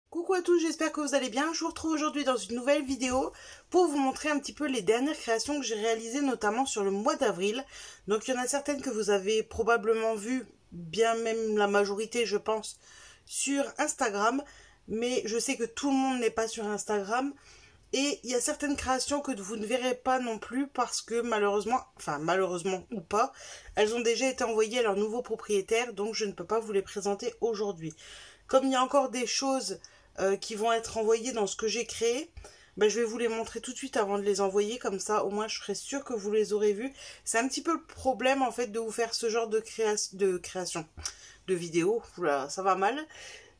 Coucou à tous, j'espère que vous allez bien. Je vous retrouve aujourd'hui dans une nouvelle vidéo pour vous montrer un petit peu les dernières créations que j'ai réalisées, notamment sur le mois d'avril. Donc il y en a certaines que vous avez probablement vues, bien même la majorité je pense, sur Instagram. Mais je sais que tout le monde n'est pas sur Instagram. Et il y a certaines créations que vous ne verrez pas non plus parce que malheureusement, enfin malheureusement ou pas, elles ont déjà été envoyées à leur nouveau propriétaire, donc je ne peux pas vous les présenter aujourd'hui. Comme il y a encore des choses qui vont être envoyées dans ce que j'ai créé, ben, je vais vous les montrer tout de suite avant de les envoyer, comme ça au moins je serai sûre que vous les aurez vues. C'est un petit peu le problème en fait de vous faire ce genre de création, de vidéo, oula, ça va mal.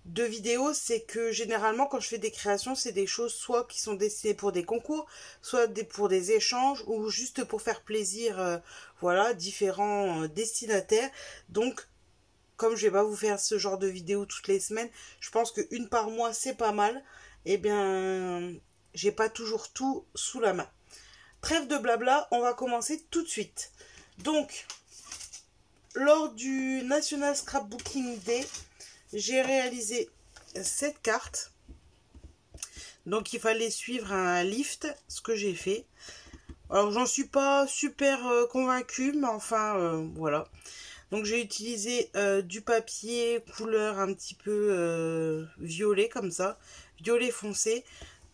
De vidéos, c'est que généralement quand je fais des créations, c'est des choses soit qui sont destinées pour des concours, soit pour des échanges ou juste pour faire plaisir, voilà, différents destinataires. Donc, comme je vais pas vous faire ce genre de vidéo toutes les semaines, je pense qu'une par mois c'est pas mal. Eh bien, j'ai pas toujours tout sous la main. Trêve de blabla, on va commencer tout de suite. Donc, lors du National Scrapbooking Day, j'ai réalisé cette carte. Donc il fallait suivre un lift, ce que j'ai fait. Alors j'en suis pas super convaincue, mais enfin voilà. Donc j'ai utilisé du papier couleur un petit peu violet comme ça, violet foncé.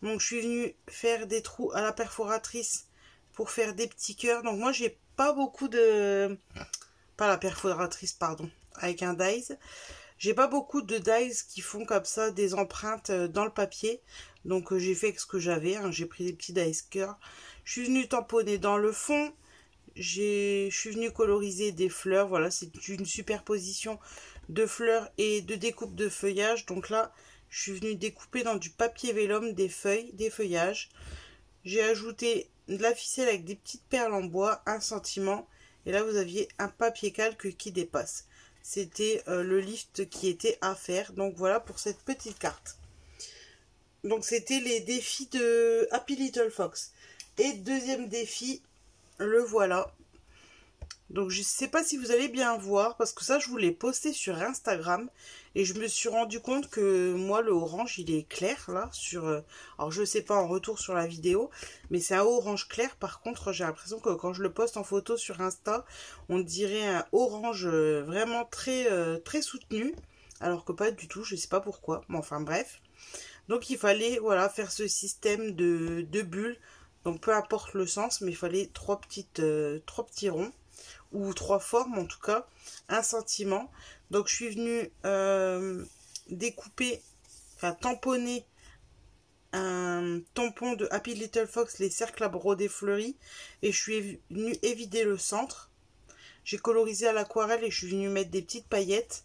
Donc je suis venue faire des trous à la perforatrice pour faire des petits cœurs. Donc moi j'ai pas beaucoup de... Pas la perforatrice, pardon, avec un dies. J'ai pas beaucoup de dies qui font comme ça des empreintes dans le papier. Donc j'ai fait avec ce que j'avais. Hein. J'ai pris des petits dies cœur. Je suis venue tamponner dans le fond. Je suis venue coloriser des fleurs. Voilà, c'est une superposition de fleurs et de découpe de feuillage. Donc là, je suis venue découper dans du papier vélum des feuilles, des feuillages. J'ai ajouté de la ficelle avec des petites perles en bois, un sentiment. Et là, vous aviez un papier calque qui dépasse. C'était le lift qui était à faire. Donc voilà pour cette petite carte. Donc c'était les défis de Happy Little Fox. Et deuxième défi, le voilà. Donc je ne sais pas si vous allez bien voir, parce que ça je vous l'ai posté sur Instagram. Et je me suis rendu compte que moi le orange il est clair là. Alors je ne sais pas en retour sur la vidéo, mais c'est un orange clair. Par contre j'ai l'impression que quand je le poste en photo sur Insta, on dirait un orange vraiment très, très soutenu. Alors que pas du tout, je ne sais pas pourquoi. Mais enfin bref. Donc il fallait voilà, faire ce système de bulles. Donc peu importe le sens, mais il fallait trois petits ronds. Ou trois formes en tout cas, un sentiment. Donc je suis venue découper, enfin tamponner un tampon de Happy Little Fox, les cercles à broder fleuris, et je suis venue évider le centre. J'ai colorisé à l'aquarelle et je suis venue mettre des petites paillettes.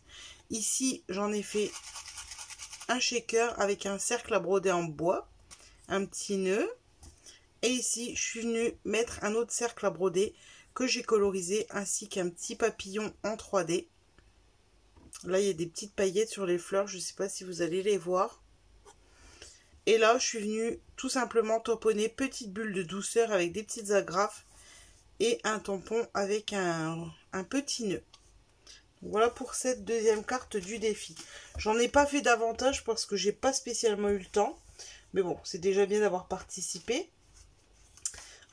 Ici j'en ai fait un shaker avec un cercle à broder en bois, un petit nœud, et ici je suis venue mettre un autre cercle à broder que j'ai colorisé, ainsi qu'un petit papillon en 3D. Là, il y a des petites paillettes sur les fleurs, je ne sais pas si vous allez les voir. Et là, je suis venue tout simplement tamponner petite bulle de douceur avec des petites agrafes et un tampon avec un petit nœud. Voilà pour cette deuxième carte du défi. J'en ai pas fait davantage parce que j'ai pas spécialement eu le temps. Mais bon, c'est déjà bien d'avoir participé.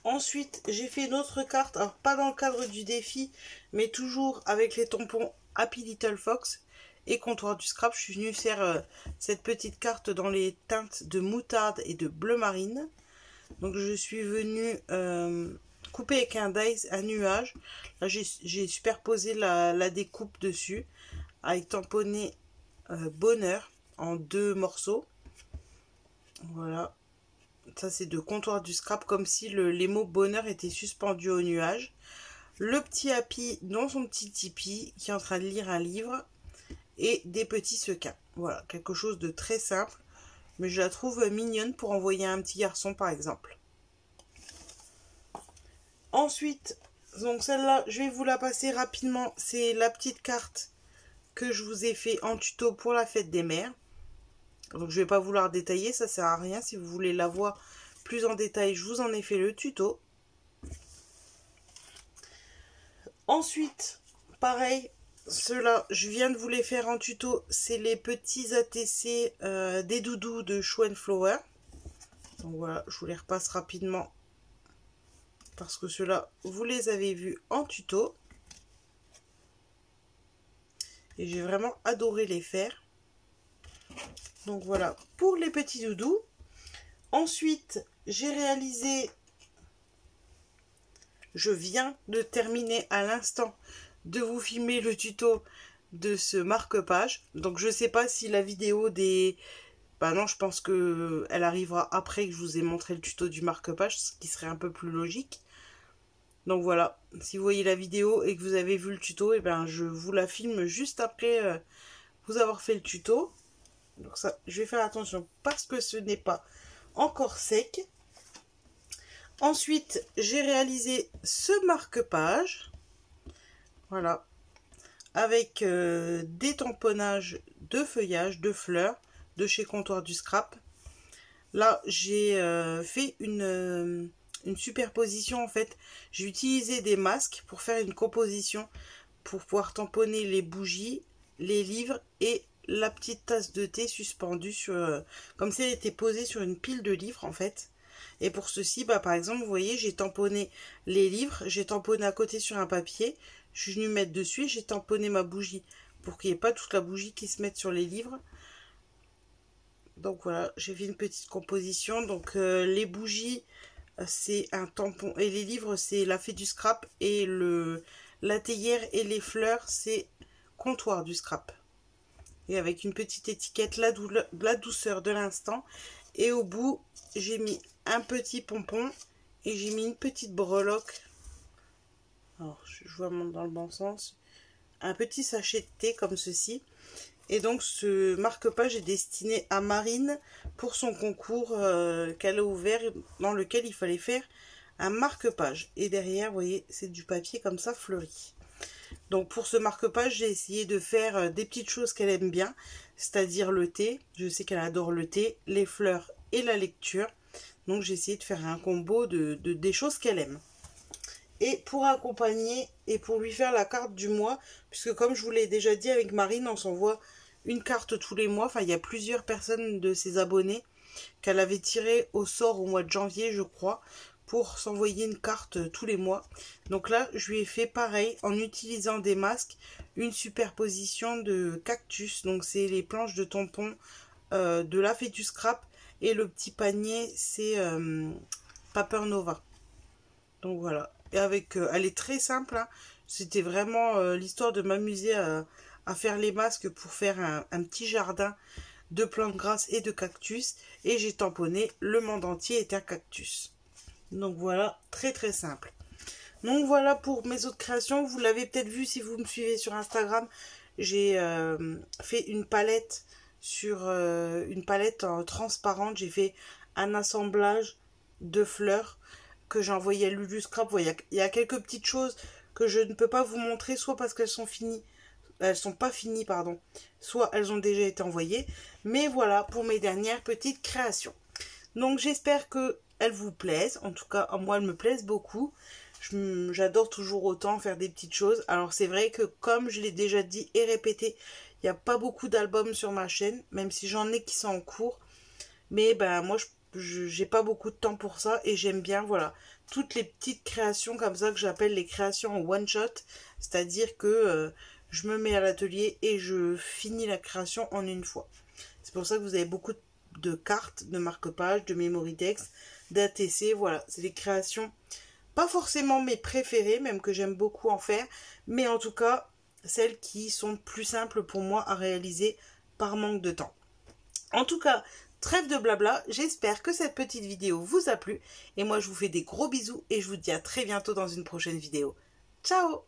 Ensuite, j'ai fait une autre carte, alors pas dans le cadre du défi, mais toujours avec les tampons Happy Little Fox et comptoir du scrap. Je suis venue faire cette petite carte dans les teintes de moutarde et de bleu marine. Donc je suis venue couper avec un dies un nuage. Là j'ai superposé la découpe dessus avec tamponné bonheur en 2 morceaux. Voilà. Ça c'est de comptoir du scrap, comme si les mots bonheur étaient suspendus au nuage. Le petit Happy dans son petit tipi qui est en train de lire un livre. Et des petits sequins. Voilà, quelque chose de très simple. Mais je la trouve mignonne pour envoyer à un petit garçon par exemple. Ensuite, donc celle-là, je vais vous la passer rapidement. C'est la petite carte que je vous ai fait en tuto pour la fête des mères. Donc je vais pas vouloir détailler, ça sert à rien. Si vous voulez la voir plus en détail, je vous en ai fait le tuto. Ensuite, pareil, ceux-là, je viens de vous les faire en tuto. C'est les petits ATC des doudous de Show & Flower. Donc voilà, je vous les repasse rapidement. Parce que ceux-là, vous les avez vus en tuto. Et j'ai vraiment adoré les faire. Donc voilà, pour les petits doudous. Ensuite, j'ai réalisé... Je viens de terminer à l'instant de vous filmer le tuto de ce marque-page. Donc je sais pas si la vidéo des... Bah non, je pense que elle arrivera après que je vous ai montré le tuto du marque-page, ce qui serait un peu plus logique. Donc voilà, si vous voyez la vidéo et que vous avez vu le tuto, et ben je vous la filme juste après vous avoir fait le tuto. Donc ça, je vais faire attention parce que ce n'est pas encore sec. Ensuite, j'ai réalisé ce marque-page. Voilà. Avec des tamponnages de feuillage, de fleurs, de chez Comptoir du Scrap. Là, j'ai fait une superposition en fait. J'ai utilisé des masques pour faire une composition pour pouvoir tamponner les bougies, les livres et la petite tasse de thé suspendue sur... comme si elle était posée sur une pile de livres en fait. Et pour ceci, bah, par exemple, vous voyez, j'ai tamponné les livres, j'ai tamponné à côté sur un papier, je suis venue mettre dessus, j'ai tamponné ma bougie pour qu'il n'y ait pas toute la bougie qui se mette sur les livres. Donc voilà, j'ai fait une petite composition. Donc les bougies, c'est un tampon, et les livres, c'est la Fée du Scrap, et la théière et les fleurs, c'est Comptoir du Scrap. Et avec une petite étiquette, la douceur de l'instant. Et au bout, j'ai mis un petit pompon et j'ai mis une petite breloque. Alors, je vois dans le bon sens. Un petit sachet de thé comme ceci. Et donc, ce marque-page est destiné à Marine pour son concours qu'elle a ouvert, dans lequel il fallait faire un marque-page. Et derrière, vous voyez, c'est du papier comme ça fleuri. Donc pour ce marque-page, j'ai essayé de faire des petites choses qu'elle aime bien, c'est-à-dire le thé. Je sais qu'elle adore le thé, les fleurs et la lecture. Donc j'ai essayé de faire un combo des choses qu'elle aime. Et pour accompagner et pour lui faire la carte du mois, puisque comme je vous l'ai déjà dit avec Marine, on s'envoie une carte tous les mois. Enfin, il y a plusieurs personnes de ses abonnés qu'elle avait tiré au sort au mois de janvier, je crois, pour s'envoyer une carte tous les mois. Donc là, je lui ai fait pareil en utilisant des masques, une superposition de cactus. Donc c'est les planches de tampon de la Fée du Scrap, et le petit panier, c'est Paper Nova. Donc voilà. Et avec, elle est très simple, hein. C'était vraiment l'histoire de m'amuser à faire les masques pour faire un petit jardin de plantes grasses et de cactus. Et j'ai tamponné le monde entier est un cactus. Donc voilà, très très simple. Donc voilà pour mes autres créations. Vous l'avez peut-être vu si vous me suivez sur Instagram. J'ai fait une palette transparente. J'ai fait un assemblage de fleurs que j'ai envoyé à Lulu Scrap. Il y a quelques petites choses que je ne peux pas vous montrer, soit parce qu'elles sont finies. Elles sont pas finies, pardon. Soit elles ont déjà été envoyées. Mais voilà pour mes dernières petites créations. Donc j'espère que elles vous plaisent. En tout cas, moi, elles me plaisent beaucoup. J'adore toujours autant faire des petites choses. Alors c'est vrai que comme je l'ai déjà dit et répété, il n'y a pas beaucoup d'albums sur ma chaîne, même si j'en ai qui sont en cours. Mais ben moi, j'ai pas beaucoup de temps pour ça et j'aime bien, voilà, toutes les petites créations comme ça que j'appelle les créations en one shot. C'est-à-dire que je me mets à l'atelier et je finis la création en une fois. C'est pour ça que vous avez beaucoup de cartes, de marque-page, de memory text, d'ATC. Voilà, c'est des créations, pas forcément mes préférées, même que j'aime beaucoup en faire, mais en tout cas, celles qui sont plus simples pour moi à réaliser par manque de temps. En tout cas, trêve de blabla, j'espère que cette petite vidéo vous a plu, et moi je vous fais des gros bisous, et je vous dis à très bientôt dans une prochaine vidéo. Ciao!